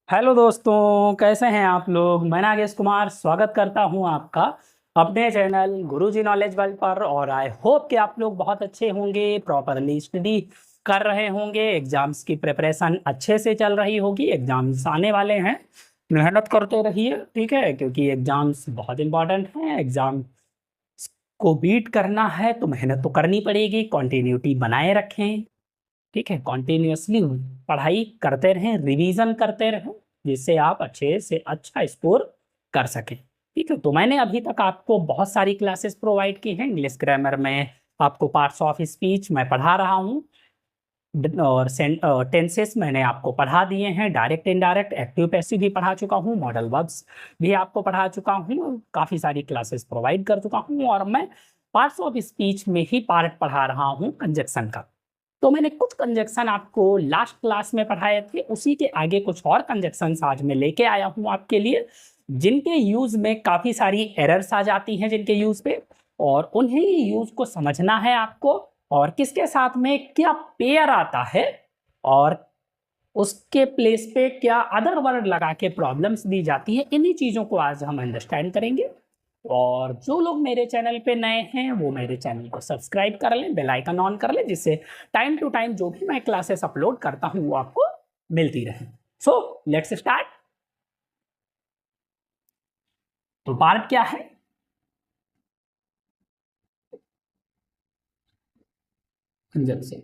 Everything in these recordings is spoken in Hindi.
हेलो दोस्तों, कैसे हैं आप लोग। मैं नागेश कुमार स्वागत करता हूं आपका अपने चैनल गुरुजी नॉलेज वर्ल्ड पर। और आई होप कि आप लोग बहुत अच्छे होंगे, प्रॉपरली स्टडी कर रहे होंगे, एग्जाम्स की प्रिपरेशन अच्छे से चल रही होगी। एग्जाम्स आने वाले हैं, मेहनत करते रहिए, ठीक है, क्योंकि एग्जाम्स बहुत इंपॉर्टेंट हैं। एग्जाम को बीट करना है तो मेहनत तो करनी पड़ेगी, कॉन्टिन्यूटी बनाए रखें, ठीक है, कॉन्टिन्यूसली पढ़ाई करते रहें, रिवीजन करते रहें, जिससे आप अच्छे से अच्छा स्कोर कर सकें। ठीक है, तो मैंने अभी तक आपको बहुत सारी क्लासेस प्रोवाइड की हैं। इंग्लिश ग्रामर में आपको पार्ट्स ऑफ स्पीच मैं पढ़ा रहा हूँ, और टेंसेस मैंने आपको पढ़ा दिए हैं, डायरेक्ट इनडायरेक्ट एक्टिव पैसिव भी पढ़ा चुका हूँ, मॉडल वर्ब्स भी आपको पढ़ा चुका हूँ, काफ़ी सारी क्लासेस प्रोवाइड कर चुका हूँ। और मैं पार्ट्स ऑफ स्पीच में ही पार्ट पढ़ा रहा हूँ कंजक्शन का। तो मैंने कुछ कंजक्शन आपको लास्ट क्लास में पढ़ाए थे, उसी के आगे कुछ और कंजक्शंस आज मैं लेके आया हूँ आपके लिए, जिनके यूज में काफ़ी सारी एरर्स आ जाती हैं जिनके यूज पे, और उन्हीं यूज को समझना है आपको, और किसके साथ में क्या पेयर आता है, और उसके प्लेस पे क्या अदर वर्ड लगा के प्रॉब्लम्स दी जाती है। इन्हीं चीज़ों को आज हम अंडरस्टैंड करेंगे। और जो लोग मेरे चैनल पे नए हैं वो मेरे चैनल को सब्सक्राइब कर लें, बेल आइकन ऑन कर लें, जिससे टाइम टू टाइम जो भी मैं क्लासेस अपलोड करता हूं वो आपको मिलती रहे। So let's start. तो पार्ट क्या है? कंजक्शन।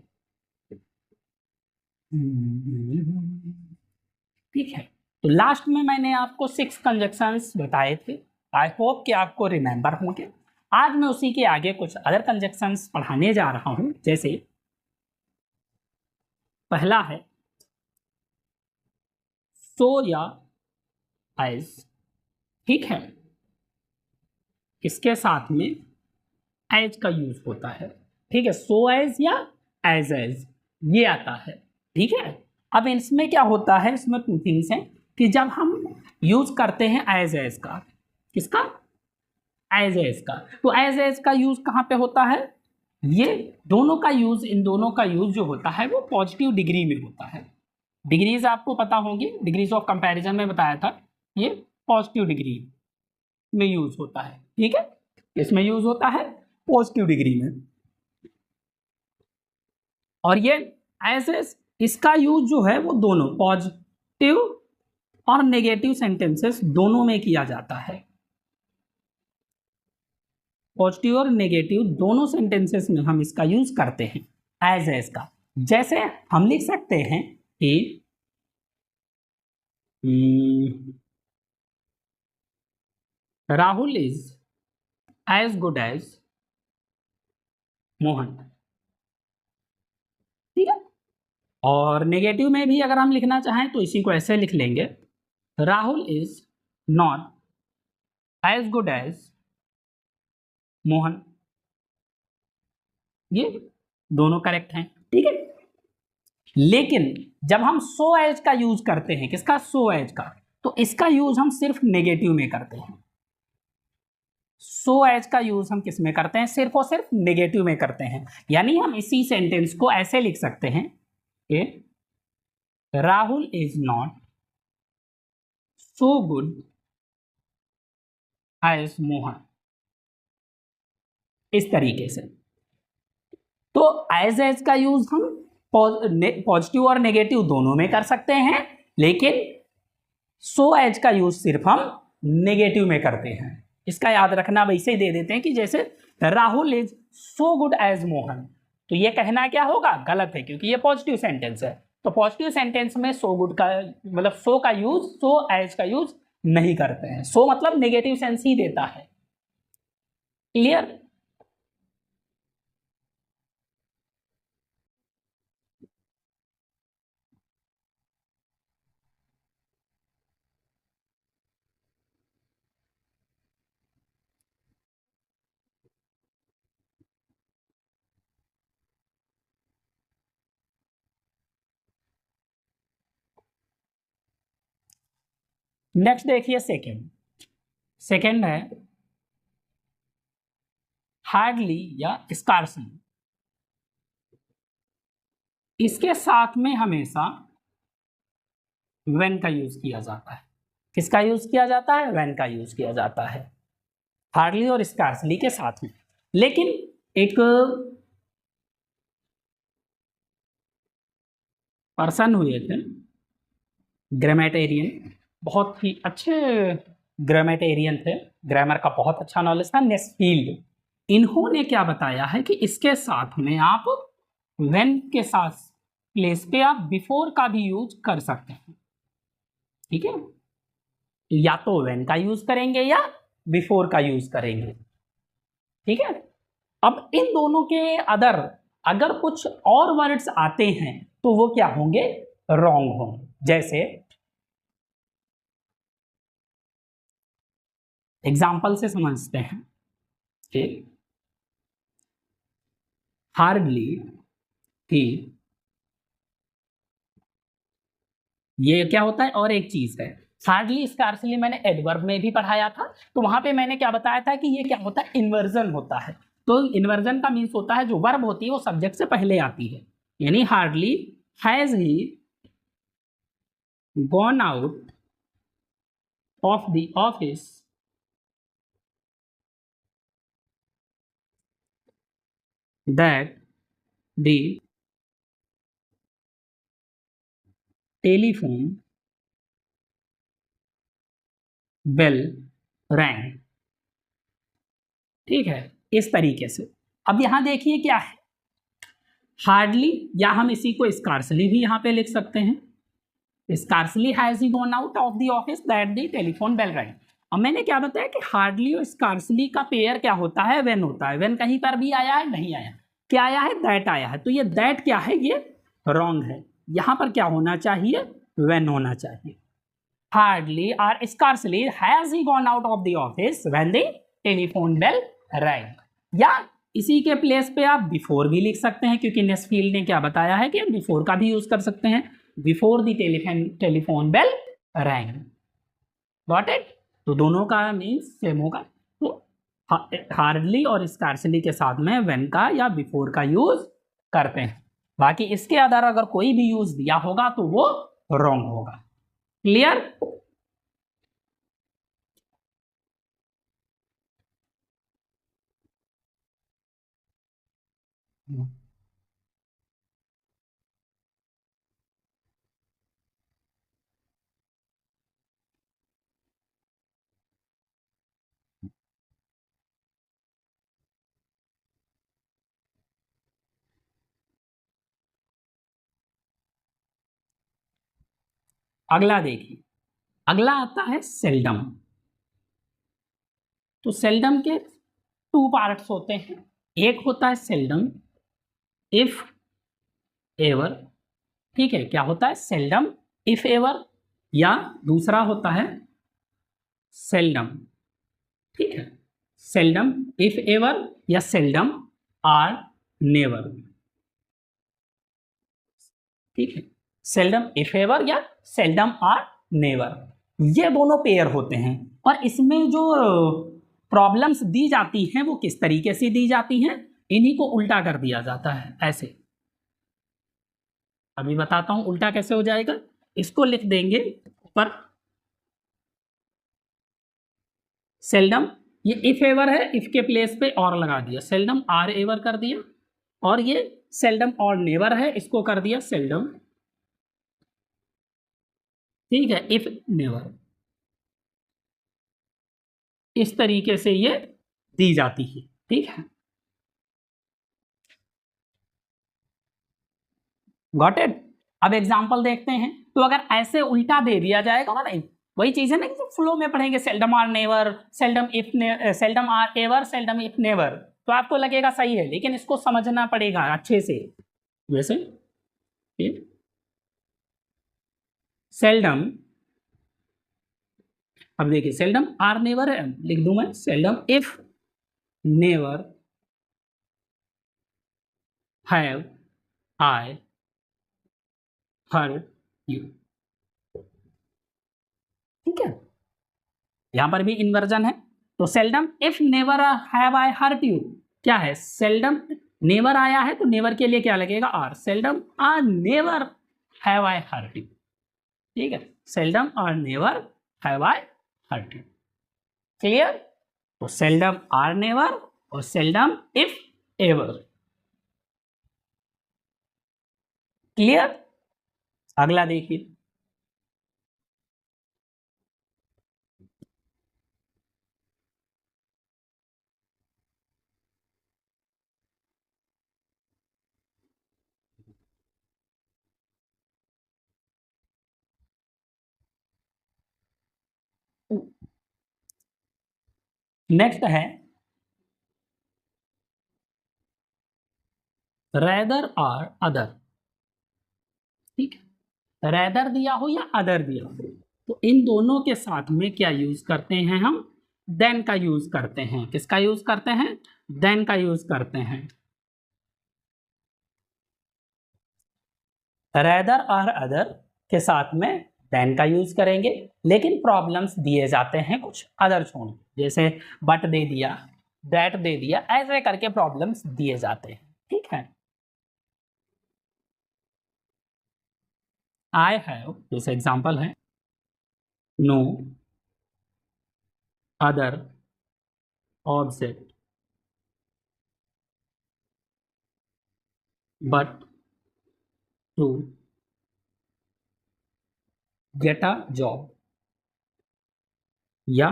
ठीक है, तो लास्ट में मैंने आपको 6 कंजक्शंस बताए थे, आई होप कि आपको रिमेंबर होंगे। आज मैं उसी के आगे कुछ अदर कंजक्शंस पढ़ाने जा रहा हूं। जैसे पहला है सो या एज, ठीक है, इसके साथ में एज का यूज होता है, ठीक है, सो एज या एज ये आता है, ठीक है। अब इसमें क्या होता है, इसमें टू थिंग्स हैं कि जब हम यूज करते हैं एज का, किसका, एज का, तो एज का यूज कहाँ पे होता है, ये दोनों का यूज, इन दोनों का यूज जो होता है वो पॉजिटिव डिग्री में होता है। डिग्रीज आपको पता होंगी, डिग्रीज ऑफ कंपैरिजन में बताया था, ये पॉजिटिव डिग्री में यूज होता है, ठीक है, इसमें यूज होता है पॉजिटिव डिग्री में। और ये एज इसका यूज जो है वो दोनों पॉजिटिव और नेगेटिव सेंटेंसेस दोनों में किया जाता है। पॉजिटिव और नेगेटिव दोनों सेंटेंसेस में हम इसका यूज करते हैं एज का। जैसे हम लिख सकते हैं कि Rahul is as good as Mohan, ठीक है। और नेगेटिव में भी अगर हम लिखना चाहें तो इसी को ऐसे लिख लेंगे, Rahul is not as good as Mohan. ये दोनों करेक्ट हैं, ठीक है। लेकिन जब हम सो एज का यूज करते हैं, किसका, सो एज का, तो इसका यूज हम सिर्फ नेगेटिव में करते हैं। सो एज का यूज हम किस में करते हैं, सिर्फ और सिर्फ नेगेटिव में करते हैं। यानी हम इसी सेंटेंस को ऐसे लिख सकते हैं कि Rahul is not so good as Mohan, इस तरीके से। तो एज का यूज हम पॉजिटिव और नेगेटिव दोनों में कर सकते हैं, लेकिन सो एज का यूज सिर्फ हम नेगेटिव में करते हैं। इसका याद रखना वैसे ही दे देते हैं कि जैसे Rahul is so good as Mohan, तो ये कहना क्या होगा, गलत है, क्योंकि ये पॉजिटिव सेंटेंस है। तो पॉजिटिव सेंटेंस में सो गुड का मतलब सो का यूज, सो एज का यूज नहीं करते हैं। सो मतलब नेगेटिव सेंस ही देता है। क्लियर? नेक्स्ट देखिए सेकेंड। सेकेंड है हार्डली या स्कार्सली। इसके साथ में हमेशा व्हेन का यूज किया जाता है। किसका यूज किया जाता है? व्हेन का यूज किया जाता है हार्डली और स्कार्सली के साथ में। लेकिन एक पर्सन हुए थे ग्रामेटेरियन, बहुत ही अच्छे ग्रामेटेरियन थे, ग्रामर का बहुत अच्छा नॉलेज था, नेस्फील्ड। इन्होंने क्या बताया है कि इसके साथ में आप व्हेन के साथ प्लेस पे आप बिफोर का भी यूज कर सकते हैं। ठीक है, या तो व्हेन का यूज करेंगे या बिफोर का यूज करेंगे। ठीक है, अब इन दोनों के अगर कुछ और वर्ड्स आते हैं तो वो क्या होंगे? रॉन्ग होंगे। जैसे एग्जाम्पल से समझते हैं कि हार्डली कि ये क्या होता है? और एक चीज है, हार्डली स्कार्सली मैंने एडवर्ब में भी पढ़ाया था, तो वहां पे मैंने क्या बताया था कि ये क्या होता है? इन्वर्जन होता है। तो इन्वर्जन का मीन्स होता है जो वर्ब होती है वो सब्जेक्ट से पहले आती है। यानी hardly has he gone out of the office that the telephone bell rang. ठीक है, इस तरीके से। अब यहां देखिए क्या है, हार्डली, या हम इसी को स्कार्सली भी यहां पे लिख सकते हैं। Scarcely has he gone out of the office that the telephone bell rang. अब मैंने क्या बताया कि हार्डली और स्कार्सली का पेयर क्या होता है? व्हेन होता है। व्हेन कहीं पर भी आया है? नहीं आया। क्या आया है? दैट आया है। तो ये दैट क्या है? ये रॉन्ग है। यहां पर क्या होना चाहिए? व्हेन होना चाहिए। हार्डली और scarcely has he gone out of the office when the telephone bell rang. या इसी के प्लेस पे आप बिफोर भी लिख सकते हैं, क्योंकि नेस्फील्ड ने क्या बताया है कि बिफोर का भी यूज कर सकते हैं। Before the telephone bell rang. Got it? तो दोनों का मीन्स सेम होगा। तो हार्डली और स्कार्सली के साथ में व्हेन का या बिफोर का यूज करते हैं। बाकी इसके आधार अगर कोई भी यूज दिया होगा तो वो रॉन्ग होगा। क्लियर? अगला देखिए, अगला आता है सेल्डम। तो सेल्डम के टू पार्ट्स होते हैं। एक होता है सेल्डम इफ एवर। ठीक है, क्या होता है? Seldom if ever. या दूसरा होता है सेल्डम। ठीक है, सेल्डम इफ एवर या सेल्डम आर नेवर। ठीक है, सेल्डम इफ एवर या सेल्डम आर नेवर, ये दोनों पेयर होते हैं। और इसमें जो प्रॉब्लम्स दी जाती हैं वो किस तरीके से दी जाती हैं? इन्हीं को उल्टा कर दिया जाता है ऐसे। अभी बताता हूं उल्टा कैसे हो जाएगा। इसको लिख देंगे ऊपर सेल्डम, ये इफ एवर है, इफ के प्लेस पे और लगा दिया, सेल्डम आर एवर कर दिया। और ये सेल्डम और नेवर है, इसको कर दिया सेल्डम। ठीक है, इफ नेवर, इस तरीके से ये दी जाती है। ठीक है, गॉट इट? अब एग्जांपल देखते हैं। तो अगर ऐसे उल्टा दे दिया जाएगा ना, नहीं वही चीज है ना कि फ्लो में पढ़ेंगे, seldom or never, seldom if seldom or ever, seldom if never, तो आपको लगेगा सही है, लेकिन इसको समझना पड़ेगा अच्छे से। वैसे सेल्डम, अब देखिए सेल्डम आर नेवर है, लिख दूं मैं seldom if never have I hurt you. ठीक है, यहां पर भी इन्वर्जन है। तो seldom if never have I hurt you, क्या है? सेल्डम नेवर आया है तो नेवर के लिए क्या लगेगा? Or. Seldom or never have I hurt you. ठीक है, सेल्डम और never have I hurt you. Clear? तो सेल्डम आर नेवर और सेल्डम इफ एवर। क्लियर? अगला देखिए, नेक्स्ट है रेदर और अदर। ठीक है, रेदर दिया हो या अदर दिया हो, तो इन दोनों के साथ में क्या यूज करते हैं हम? देन का यूज करते हैं। किसका यूज करते हैं? देन का यूज करते हैं। रेदर और अदर के साथ में देन का यूज करेंगे, लेकिन प्रॉब्लम्स दिए जाते हैं कुछ अदर छोड़, जैसे बट दे दिया, दैट दे दिया, ऐसे करके प्रॉब्लम्स दिए जाते हैं। ठीक है, आई हैव जैसे एग्जांपल है, no other object but to get a job, या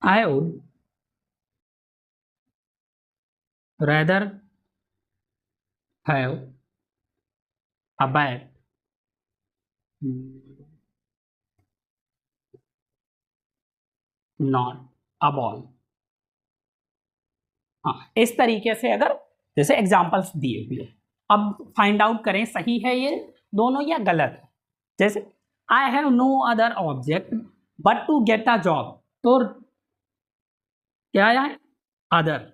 I would rather have a bat not a ball। हाँ, इस तरीके से अगर जैसे एग्जांपल्स दिए हुए, अब फाइंड आउट करें सही है ये दोनों या गलत है। जैसे I have no other object but to get a job, तो क्या आया है? अदर।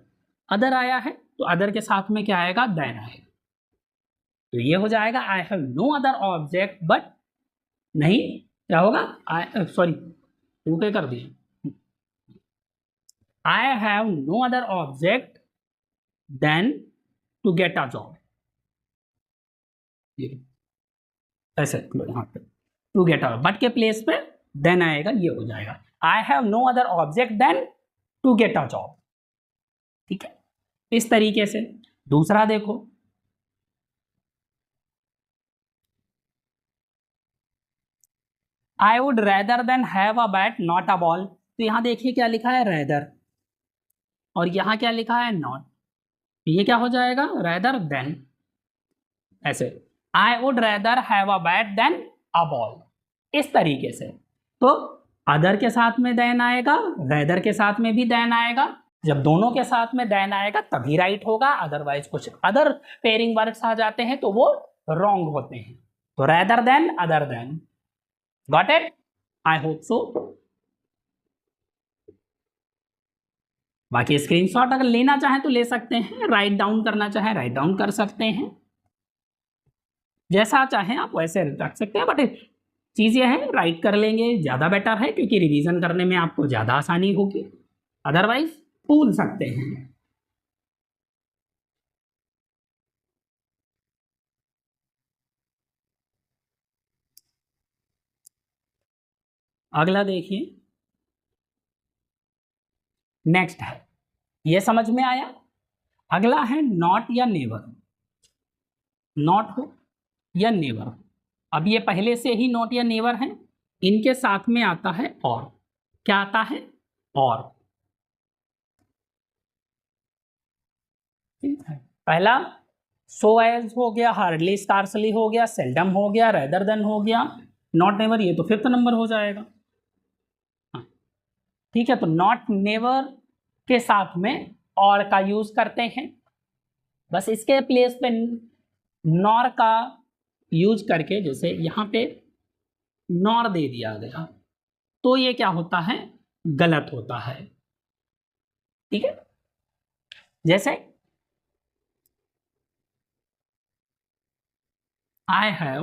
अदर आया है तो अदर के साथ में क्या आएगा? देन आएगा। तो ये हो जाएगा I have no other object but, नहीं क्या होगा? आई सॉरी टू के कर दिए, I have no other object than to get a job. ऐसे यहाँ पे टू गेट अ, बट के प्लेस पे देन आएगा, ये हो जाएगा I have no other object than to get a job. ठीक है, इस तरीके से। दूसरा देखो, I would rather than have a bat not a ball. तो यहां देखिए क्या लिखा है? रेदर, और यहां क्या लिखा है? नॉट। ये क्या हो जाएगा? Rather than. ऐसे I would rather have a bat than a ball, इस तरीके से। तो अदर के साथ में देन आएगा, रेदर के साथ में भी देन आएगा। जब दोनों के साथ में देन आएगा तभी राइट होगा, अदरवाइज कुछ अदर पेयरिंग वर्ड्स आ जाते हैं तो वो रॉन्ग होते हैं। तो rather than, other than. Got it? I hope so. बाकी स्क्रीनशॉट अगर लेना चाहें तो ले सकते हैं, राइट डाउन करना चाहें राइट डाउन कर सकते हैं, जैसा चाहें आप वैसे रख सकते हैं। बट चीज़ ये है राइट कर लेंगे ज़्यादा बेटर है, क्योंकि रिवीजन करने में आपको ज़्यादा आसानी होगी, अदरवाइज भूल सकते हैं। अगला देखिए, नेक्स्ट है, ये समझ में आया? अगला है नॉट या नेवर। नॉट हो या नेवर हो, अब ये पहले से ही नॉट या नेवर है, इनके साथ में आता है और। क्या आता है? और। ठीक है, पहला सो एज हो गया, हार्डली स्कार्सली हो गया, सेल्डम हो गया, रेदर देन हो गया, नॉट नेवर ये तो फिफ्थ नंबर हो जाएगा। हाँ, ठीक है, तो नॉट नेवर के साथ में और का यूज करते हैं, बस इसके प्लेस पे नॉर का यूज करके, जैसे यहां पे नॉर दे दिया गया तो ये क्या होता है? गलत होता है। ठीक है, जैसे आई हैव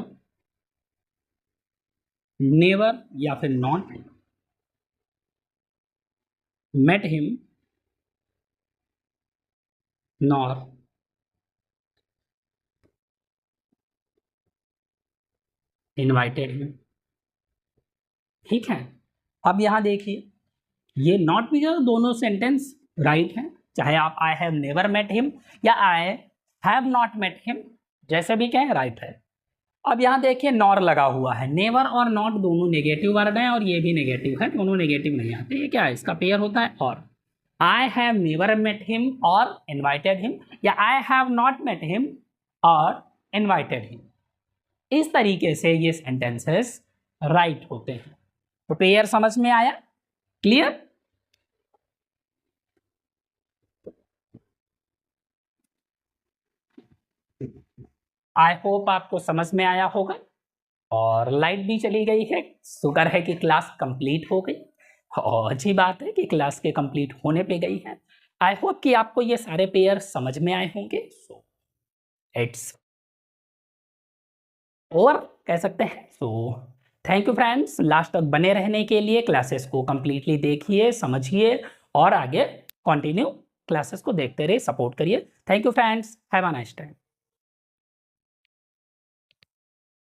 नेवर या फिर not met him nor, invited him. ठीक है, अब यहाँ देखिए, ये नॉट भी जो दोनों सेंटेंस राइट हैं, चाहे आप I have never met him या I have not met him, जैसे भी कहें राइट है। अब यहाँ देखिए नॉर लगा हुआ है, नेवर और नॉट दोनों नेगेटिव वर्ड हैं और ये भी नेगेटिव है, दोनों नेगेटिव नहीं आते। ये क्या है, इसका पेयर होता है और। I have never met him और इनवाइटेड हिम, या I have not met him और इनवाइटेड हिम। इस तरीके से ये सेंटेंसेस राइट होते हैं। तो पेयर समझ में आया, क्लियर? आई होप आपको समझ में आया होगा। और लाइट भी चली गई है, शुक्र है कि क्लास कंप्लीट हो गई, और अच्छी बात है कि क्लास के कंप्लीट होने पे गई है। आई होप कि आपको ये सारे पेयर समझ में आए होंगे। सो इट्स ओवर कह सकते हैं। So thank you friends, last तक बने रहने के लिए। क्लासेस को कंप्लीटली देखिए, समझिए और आगे कंटिन्यू क्लासेस को देखते रहिए, सपोर्ट करिए। Thank you friends, have a nice time.